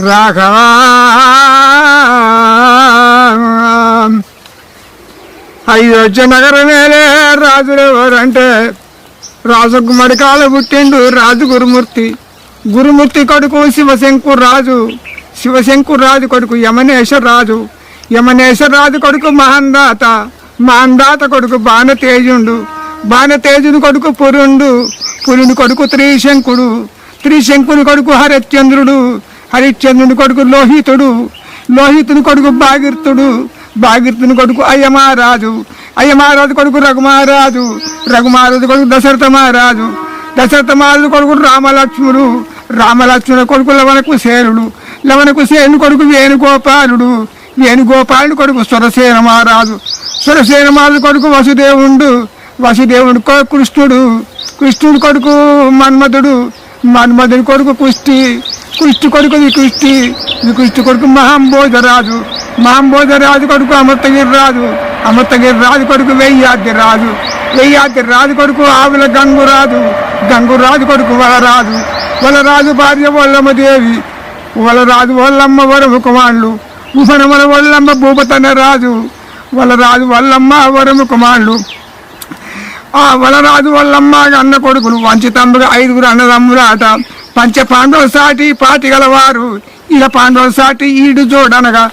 రాఘవా అయోధ్య నగరమేలే రాజులు ఎవరంటే రాజు గుమ్మడికాల పుట్టిండు రాజు గురుమూర్తి. గురుమూర్తి కొడుకు శివశంకురాజు. శివశంకురాజు కొడుకు యమనేశ్వరరాజు. యమనేశ్వరరాజు కొడుకు మహందాత. మహందాత కొడుకు బాణతేజుండు. బాణతేజుని కొడుకు పురుండు. పురుని కొడుకు త్రిశంకుడు. త్రిశంకుని కొడుకు హరిశ్చంద్రుడు. హరిశ్చంద్రుని కొడుకు లోహితుడు. లోహితుని కొడుకు భాగీరథుడు. భాగీరథుని కొడుకు అయ్యమహారాజు. అయ్యమహారాజు కొడుకు రఘుమహారాజు. రఘుమహారాజు కొడుకు దశరథ మహారాజు. దశరథ మహారాజు కొడుకు రామలక్ష్ముడు. రామలక్ష్మణ కొడుకు లవణకుశేనుడు. లవణకుశేనుని కొడుకు వేణుగోపాలుడు. వేణుగోపాలుని కొడుకు సురసేన మహారాజు. సురసేన మహారాజు కొడుకు వసుదేవుడు. వసుదేవుడు కృష్ణుడు. కృష్ణుడి కొడుకు మన్మధుడు. మన్మధుడి కొడుకు కుష్టి. కుష్టి కొడుకు వికృష్టి. వికృష్టి కొడుకు మహాంబోధరాజు. మహాంబోధరాజు కొడుకు అమృతగిరిరాజు. అమృతగిరిరాజు కొడుకు వెయ్యాద్రి రాజు. వెయ్యాద్రి రాజు కొడుకు ఆవుల గంగురాజు. గంగురాజు కొడుకు వలరాజు. వలరాజు భార్య వల్లమ్మదేవి. వలరాజు వల్లమ్మ వరము కుమారులు. ఉపనమల వల్లమ్మ భూపతన రాజు. వలరాజు వల్లమ్మ వరము కుమారులు. ఆ వలరాజు వల్లమ్మ అన్న కొడుకులు వంచితమ్ముగా 5 అన్నదమ్ముల ఆట. పంచ పాండవుల సాటి పాటి గలవారు. ఇలా పాండవుల సాటి ఈడు జోడనగా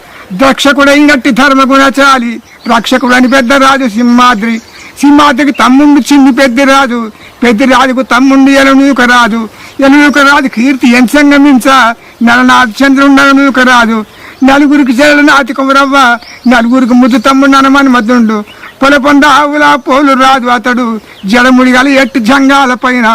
రక్షకుడు ఇంగట్టి ధర్మగుణచాలి. రక్షకుడు అని పెద్ద రాజు సింహాద్రి. సింహాద్రికి తమ్ముండు చిన్ని పెద్దిరాజు. పెద్దిరాజుకు తమ్ముండు ఎలనూక రాజు. ఎలనూక రాజు కీర్తి ఎంచంగమించ నలనాథ్ చంద్రుడు నలనూక రాజు. నలుగురికి చెల్లనాతి కుమరవ్వ. నలుగురికి ముద్దు తమ్ముడు అనమన్మధుండు. పొలపొంద ఆవుల పోలు రాజు అతడు. జడముడిగల ఎట్టు జంగాల పైన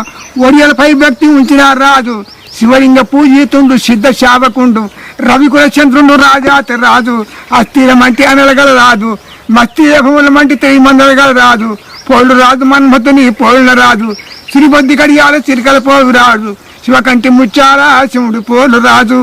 ఒడియలపై భక్తి ఉంచిన రాజు. శివలింగ పూజితుండు సిద్ధ శావకుండు. రవికుల చంద్రుడు రాజాతి రాజు. అస్థిరమంటి అనలగల రాజు. మస్తిమంటి 3 మందలగల రాజు. పోళ్ళు రాజు మన్మధుని పోళ్ళ రాజు. సిరిబొద్ది కడియాల చిరికల పోలు రాజు. శివకంటి ముచ్చాల శివుడు పోలు రాజు.